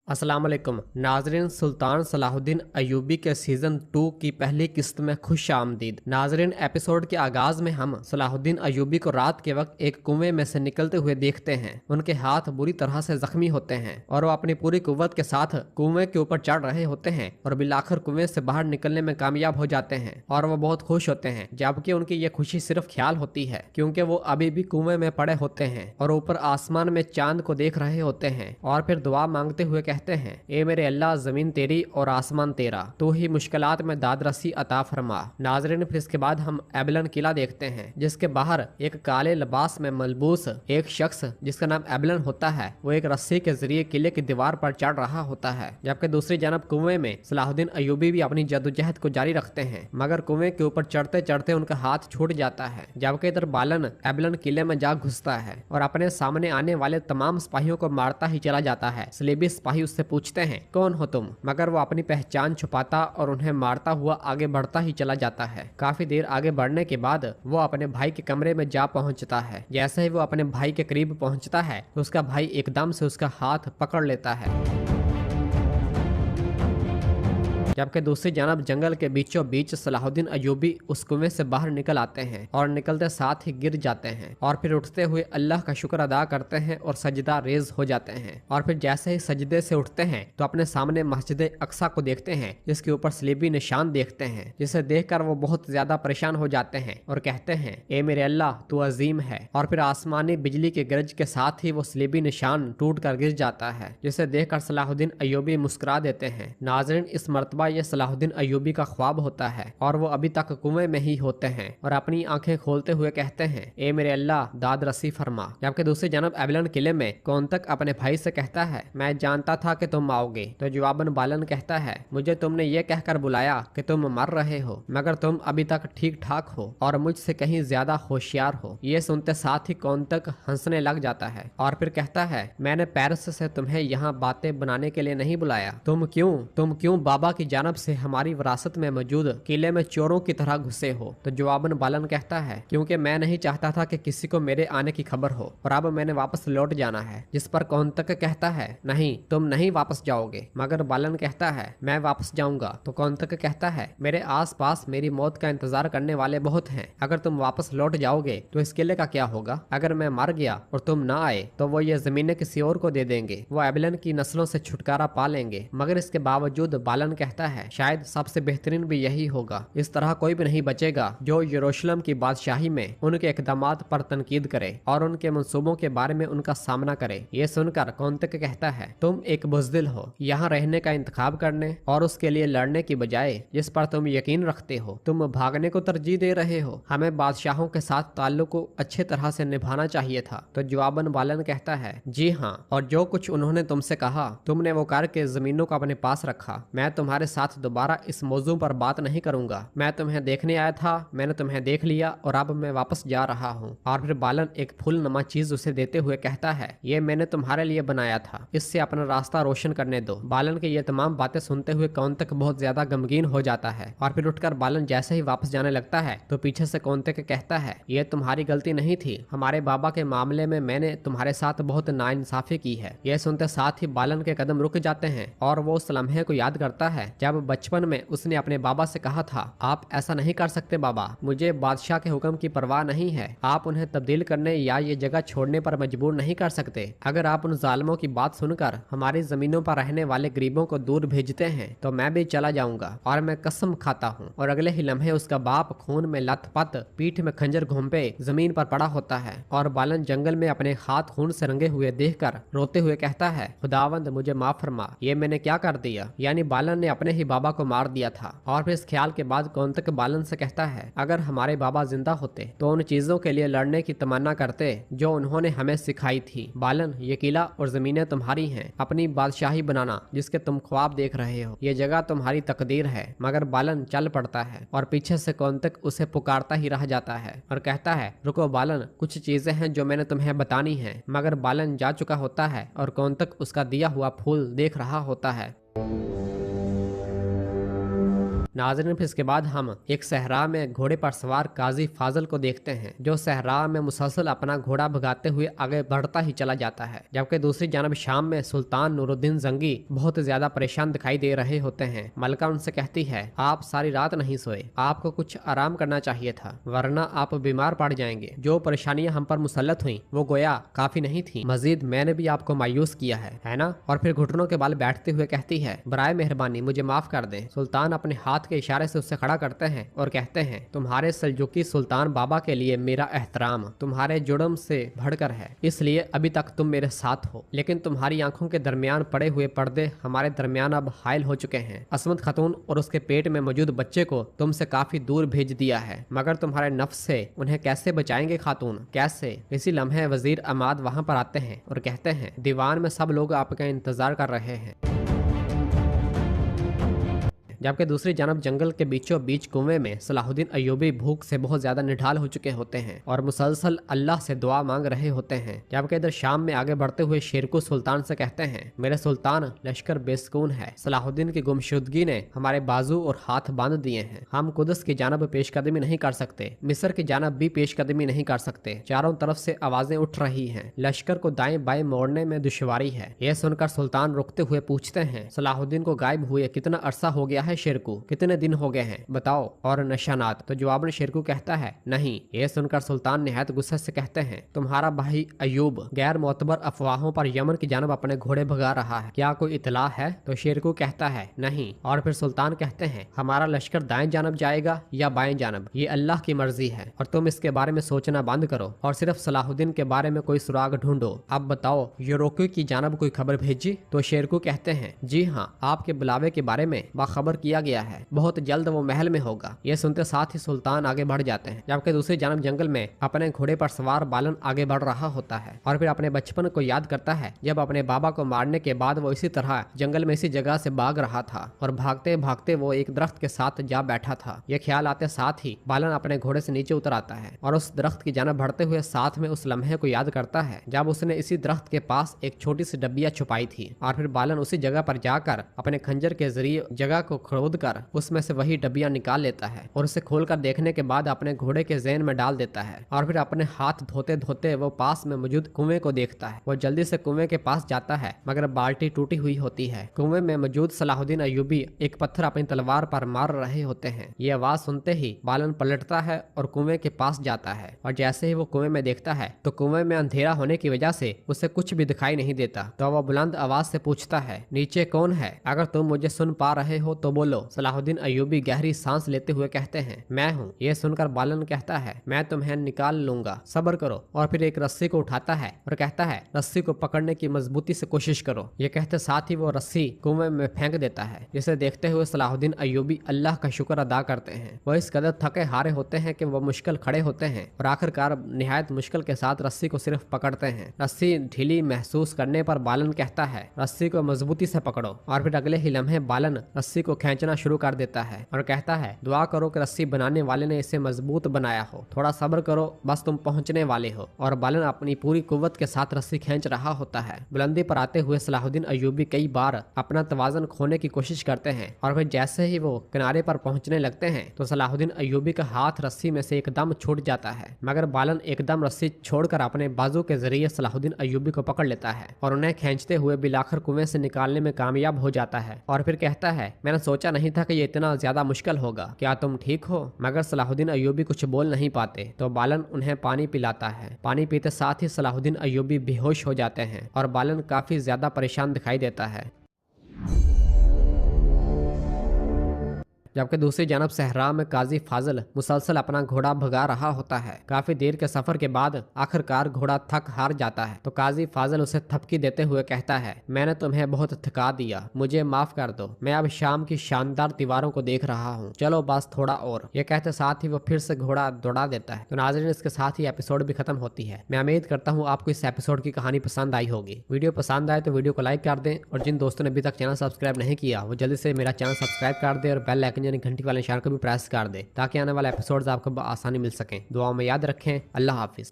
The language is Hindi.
अस्सलाम वालेकुम नाजरीन। सुल्तान सलाहुद्दीन अयूबी के सीजन 2 की पहली किस्त में खुश आमदीद। नाजरीन, एपिसोड के आगाज में हम सलाहुद्दीन अयूबी को रात के वक्त एक कुएं में से निकलते हुए देखते हैं। उनके हाथ बुरी तरह से जख्मी होते हैं और वो अपनी पूरी कुव्वत के साथ कुएं के ऊपर चढ़ रहे होते हैं और बिलाखिर कुएं से बाहर निकलने में कामयाब हो जाते हैं और वो बहुत खुश होते हैं, जबकि उनकी ये खुशी सिर्फ ख्याल होती है क्योंकि वो अभी भी कुएं में पड़े होते हैं और ऊपर आसमान में चांद को देख रहे होते हैं और फिर दुआ मांगते हुए कहते हैं, ए मेरे अल्लाह, जमीन तेरी और आसमान तेरा, तू ही मुश्किलात में दादरसी अता फरमा। नाजरीन, फिर इसके बाद हम एबलन किला देखते हैं जिसके बाहर एक काले लिबास में मलबूस एक शख्स जिसका नाम एबलन होता है वो एक रस्सी के जरिए किले की दीवार पर चढ़ रहा होता है, जबकि दूसरी जानब कुएं में सलाहुद्दीन अयूबी भी अपनी जद्दोजहद को जारी रखते हैं, मगर कुएं के ऊपर चढ़ते चढ़ते उनका हाथ छूट जाता है। जबकि इधर बालन एबलन किले में जा घुसता है और अपने सामने आने वाले तमाम सिपाहियों को मारता ही चला जाता है। सलेबी सिपाही उससे पूछते हैं, कौन हो तुम, मगर वो अपनी पहचान छुपाता और उन्हें मारता हुआ आगे बढ़ता ही चला जाता है। काफी देर आगे बढ़ने के बाद वो अपने भाई के कमरे में जा पहुंचता है। जैसे ही वो अपने भाई के करीब पहुंचता है तो उसका भाई एकदम से उसका हाथ पकड़ लेता है, जबकि दूसरी जानब जंगल के बीचों बीच सलाहुद्दीन अयूबी उस कुएं से बाहर निकल आते हैं और निकलते साथ ही गिर जाते हैं और फिर उठते हुए अल्लाह का शुक्र अदा करते हैं और सजदा रेज हो जाते हैं। और फिर जैसे ही सजदे से उठते हैं तो अपने सामने मस्जिद अक्सा को देखते हैं जिसके ऊपर सलीबी निशान देखते हैं, जिसे देखकर वो बहुत ज्यादा परेशान हो जाते हैं और कहते हैं, ए मेरे अल्लाह, तू अजीम है। और फिर आसमानी बिजली के गरज के साथ ही वो सलीबी निशान टूट कर गिर जाता है, जिसे देखकर सलाहुद्दीन अयूबी मुस्कुरा देते हैं। नाज़रीन, इस मर्तबा ये सलाहुद्दीन अयूबी का ख्वाब होता है और वो अभी तक कुएं में ही होते हैं और अपनी आंखें खोलते हुए कहते हैं, ए मेरे अल्लाह, दाद रसी फरमा। जबकि दूसरी जानब एबलन किले में कौंतक अपने भाई से कहता है, मैं जानता था कि तुम आओगे। तो जवाबन बालन कहता है, मुझे तुमने ये कहकर बुलाया कि तुम मर रहे हो, मगर तुम अभी तक ठीक ठाक हो और मुझसे कहीं ज्यादा होशियार हो। ये सुनते साथ ही कौंतक हंसने लग जाता है और फिर कहता है, मैंने पेरिस से तुम्हें यहाँ बातें बनाने के लिए नहीं बुलाया। तुम क्यों बाबा की जानब से हमारी विरासत में मौजूद किले में चोरों की तरह घुसे हो? तो जवाबन बालन कहता है, क्योंकि मैं नहीं चाहता था कि किसी को मेरे आने की खबर हो और अब मैंने वापस लौट जाना है। जिस पर कौंतक कहता है, नहीं, तुम नहीं वापस जाओगे। मगर बालन कहता है, मैं वापस जाऊंगा। तो कौंतक कहता है, मेरे आस पास मेरी मौत का इंतजार करने वाले बहुत हैं। अगर तुम वापस लौट जाओगे तो इस किले का क्या होगा? अगर मैं मर गया और तुम ना आए तो वो ये जमीनें किसी और को दे देंगे, वो एबलन की नस्लों से छुटकारा पा लेंगे। मगर इसके बावजूद बालन कहता है, शायद सबसे बेहतरीन भी यही होगा। इस तरह कोई भी नहीं बचेगा जो यरूशलेम की बादशाही में उनके इकदामात पर तनकीद करे और उनके मंसूबों के बारे में उनका सामना करे। ये सुनकर कौंतक कहता है, तुम एक बुज़दिल हो, यहाँ रहने का इंतखाब करने और उसके लिए लड़ने की बजाय जिस पर तुम यकीन रखते हो, तुम भागने को तरजीह दे रहे हो। हमें बादशाहों के साथ ताल्लुक को अच्छे तरह से निभाना चाहिए था। तो जवाबन बालन कहता है, जी हाँ, और जो कुछ उन्होंने तुमसे कहा तुमने वो करके जमीनों को अपने पास रखा। मैं तुम्हारे साथ दोबारा इस मौजू पर बात नहीं करूंगा। मैं तुम्हें देखने आया था, मैंने तुम्हें देख लिया और अब मैं वापस जा रहा हूँ। और फिर बालन एक फूल नमा चीज उसे देते हुए कहता है, ये मैंने तुम्हारे लिए बनाया था, इससे अपना रास्ता रोशन करने दो। बालन की ये तमाम बातें सुनते हुए कौंतक बहुत ज्यादा गमगीन हो जाता है और फिर उठकर बालन जैसे ही वापस जाने लगता है तो पीछे से कौंतक कहता है, ये तुम्हारी गलती नहीं थी, हमारे बाबा के मामले में मैंने तुम्हारे साथ बहुत नाइंसाफी की है। यह सुनते साथ ही बालन के कदम रुक जाते हैं और वो उस लम्हे को याद करता है जब बचपन में उसने अपने बाबा से कहा था, आप ऐसा नहीं कर सकते बाबा, मुझे बादशाह के हुक्म की परवाह नहीं है। आप उन्हें तब्दील करने या ये जगह छोड़ने पर मजबूर नहीं कर सकते। अगर आप उन जालिमों की बात सुनकर हमारी जमीनों पर रहने वाले गरीबों को दूर भेजते हैं तो मैं भी चला जाऊंगा। और मैं कसम खाता हूँ। और अगले ही लम्हे उसका बाप खून में लथपथ पीठ में खंजर घोंपे जमीन पर पड़ा होता है और बालन जंगल में अपने हाथ खून से रंगे हुए देखकर रोते हुए कहता है, खुदावंद मुझे माफ फरमा, ये मैंने क्या कर दिया? यानी बालन ने अपने ही बाबा को मार दिया था। और फिर इस ख्याल के बाद कौंतक बालन से कहता है, अगर हमारे बाबा जिंदा होते तो उन चीजों के लिए लड़ने की तमन्ना करते जो उन्होंने हमें सिखाई थी। बालन, ये किला और जमीनें तुम्हारी हैं, अपनी बादशाही बनाना जिसके तुम ख्वाब देख रहे हो, ये जगह तुम्हारी तकदीर है। मगर बालन चल पड़ता है और पीछे से कौंतक उसे पुकारता ही रह जाता है और कहता है, रुको बालन, कुछ चीजें हैं जो मैंने तुम्हें बतानी है। मगर बालन जा चुका होता है और कौंतक उसका दिया हुआ फूल देख रहा होता है। नाज़रीन, फिर इसके बाद हम एक सहरा में घोड़े पर सवार काजी फाजल को देखते हैं, जो सहरा में मुसलसल अपना घोड़ा भगाते हुए आगे बढ़ता ही चला जाता है। जबकि दूसरी जानब शाम में सुल्तान नूरुद्दीन जंगी बहुत ज्यादा परेशान दिखाई दे रहे होते हैं। मलका उनसे कहती है, आप सारी रात नहीं सोए, आपको कुछ आराम करना चाहिए था, वरना आप बीमार पड़ जाएंगे। जो परेशानियां हम पर मुसल्लत हुई वो गोया काफी नहीं थी, मजीद मैंने भी आपको मायूस किया है ना। और फिर घुटनों के बल बैठते हुए कहती है, बराए मेहरबानी मुझे माफ कर दें। सुल्तान अपने हाथ के इशारे से उससे खड़ा करते हैं और कहते हैं, तुम्हारे सल्जुकी सुल्तान बाबा के लिए मेरा एहतराम तुम्हारे जुर्म से बढ़कर है, इसलिए अभी तक तुम मेरे साथ हो, लेकिन तुम्हारी आंखों के दरमियान पड़े हुए पर्दे हमारे दरमियान अब हायल हो चुके हैं। असमत खातून और उसके पेट में मौजूद बच्चे को तुमसे काफी दूर भेज दिया है, मगर तुम्हारे नफ्स से उन्हें कैसे बचाएंगे खातून, कैसे। इसी लम्हे वजीर अमाद वहाँ पर आते हैं और कहते हैं, दीवान में सब लोग आपका इंतजार कर रहे हैं। जबकि दूसरी जानब जंगल के बीचों बीच कुएं में सलाहुद्दीन अय्यूबी भूख से बहुत ज्यादा निढाल हो चुके होते हैं और मुसलसल अल्लाह से दुआ मांग रहे होते हैं। जबकि इधर शाम में आगे बढ़ते हुए शेरकू सुल्तान से कहते हैं, मेरे सुल्तान लश्कर बेसकून है, सलाहुद्दीन की गुमशुदगी ने हमारे बाजू और हाथ बांध दिए हैं। हम कुदस की जानब पेशकदमी नहीं कर सकते, मिस्र की जानब भी पेशकदमी नहीं कर सकते। चारों तरफ से आवाजें उठ रही हैं, लश्कर को दाएं बाएं मोड़ने में दुश्वारी है। यह सुनकर सुल्तान रुकते हुए पूछते हैं, सलाहुद्दीन को गायब हुए कितना अरसा हो गया है शेरकू, कितने दिन हो गए हैं बताओ, और निशानात। तो जवाब में शेरकू कहता है, नहीं। ये सुनकर सुल्तान निहायत गुस्से से कहते हैं, तुम्हारा भाई अयूब गैर मोतबर अफवाहों पर यमन की जानब अपने घोड़े भगा रहा है, क्या कोई इतला है। तो शेरकू कहता है, नहीं। और फिर सुल्तान कहते हैं, हमारा लश्कर दाएं जानब जाएगा या बाएं जानब, ये अल्लाह की मर्जी है, और तुम इसके बारे में सोचना बंद करो और सिर्फ सलाहुद्दीन के बारे में कोई सुराग ढूंढो। अब बताओ, यूरोकी की जानब कोई खबर भेजी। तो शेरकू कहते हैं, जी हाँ, आपके बुलावे के बारे में बाखबर किया गया है, बहुत जल्द वो महल में होगा। ये सुनते साथ ही सुल्तान आगे बढ़ जाते हैं। जबकि दूसरी जानब जंगल में अपने घोड़े पर सवार बालन आगे बढ़ रहा होता है और फिर अपने बचपन को याद करता है, जब अपने बाबा को मारने के बाद वो इसी तरह जंगल में इसी जगह से भाग रहा था और भागते भागते वो एक दरख्त के साथ जा बैठा था। ये ख्याल आते साथ ही बालन अपने घोड़े से नीचे उतर आता है और उस दरख्त की जानब बढ़ते हुए साथ में उस लम्हे को याद करता है जब उसने इसी दरख्त के पास एक छोटी सी डब्बिया छुपाई थी। और फिर बालन उसी जगह पर जाकर अपने खंजर के जरिए जगह को खोद कर उसमें से वही डब्बियां निकाल लेता है और उसे खोलकर देखने के बाद अपने घोड़े के ज़हन में डाल देता है। और फिर अपने हाथ धोते धोते वो पास में मौजूद कुएं को देखता है। वो जल्दी से कुएं के पास जाता है, मगर बाल्टी टूटी हुई होती है। कुएं में मौजूद सलाहुद्दीन अय्यूबी एक पत्थर अपनी तलवार पर मार रहे होते हैं। ये आवाज सुनते ही बालन पलटता है और कुएं के पास जाता है, और जैसे ही वो कुएं में देखता है तो कुएं में अंधेरा होने की वजह से उसे कुछ भी दिखाई नहीं देता। तो वह बुलंद आवाज से पूछता है, नीचे कौन है? अगर तुम मुझे सुन पा रहे हो तो बोलो। सलाहुद्दीन अय्यूबी गहरी सांस लेते हुए कहते हैं, मैं हूँ। ये सुनकर बालन कहता है, मैं तुम्हें निकाल लूंगा, सब्र करो। और फिर एक रस्सी को उठाता है और कहता है, रस्सी को पकड़ने की मजबूती से कोशिश करो। ये कहते साथ ही वो रस्सी कुएं में फेंक देता है, जिसे देखते हुए सलाहुद्दीन अय्यूबी अल्लाह का शुक्र अदा करते हैं। वो इस कदर थके हारे होते हैं कि वो मुश्किल खड़े होते हैं और आखिरकार निहायत मुश्किल के साथ रस्सी को सिर्फ पकड़ते हैं। रस्सी ढीली महसूस करने पर बालन कहता है, रस्सी को मजबूती से पकड़ो। और फिर अगले ही लम्हे बालन रस्सी को खींचना शुरू कर देता है और कहता है, दुआ करो कि रस्सी बनाने वाले ने इसे मजबूत बनाया हो, थोड़ा सब्र करो, बस तुम पहुंचने वाले हो। और बालन अपनी पूरी कुव्वत के साथ रस्सी खींच रहा होता है। बुलंदी पर आते हुए सलाहुद्दीन अय्यूबी कई बार अपना तवाज़ुन खोने की कोशिश करते हैं और फिर जैसे ही वो किनारे पर पहुंचने लगते हैं तो सलाहुद्दीन अय्यूबी का हाथ रस्सी में से एकदम छूट जाता है, मगर बालन एकदम रस्सी छोड़कर अपने बाजू के जरिए सलाहुद्दीन अय्यूबी को पकड़ लेता है और उन्हें खींचते हुए बिलाखिर कुएं से निकालने में कामयाब हो जाता है। और फिर कहता है, मैंने सोचा नहीं था कि ये इतना ज्यादा मुश्किल होगा, क्या तुम ठीक हो? मगर सलाहुद्दीन अय्यूबी कुछ बोल नहीं पाते। तो बालन उन्हें पानी पिलाता है। पानी पीते साथ ही सलाहुद्दीन अय्यूबी बेहोश हो जाते हैं और बालन काफी ज्यादा परेशान दिखाई देता है। जबकि दूसरी जानब सहरा में काजी फाजल मुसलसल अपना घोड़ा भगा रहा होता है। काफी देर के सफर के बाद आखिरकार घोड़ा थक हार जाता है। तो काजी फाजल उसे थपकी देते हुए कहता है, मैंने तुम्हें बहुत थका दिया, मुझे माफ कर दो, मैं अब शाम की शानदार दीवारों को देख रहा हूँ, चलो बस थोड़ा और। ये कहते साथ ही वो फिर से घोड़ा दौड़ा देता है। तो नाज़रीन, इसके साथ ही एपिसोड भी खत्म होती है। मैं उम्मीद करता हूँ आपको इस एपिसोड की कहानी पसंद आई होगी। वीडियो पसंद आए तो वीडियो को लाइक कर दें और जिन दोस्तों ने अभी तक चैनल सब्सक्राइब नहीं किया वो जल्दी से मेरा चैनल सब्सक्राइब कर दे और बेल आइकन यानी घंटी वाले निशान को भी प्रेस कर दे ताकि आने वाले एपिसोड्स आपको आसानी मिल सकें। दुआओं में याद रखें। अल्लाह हाफिज।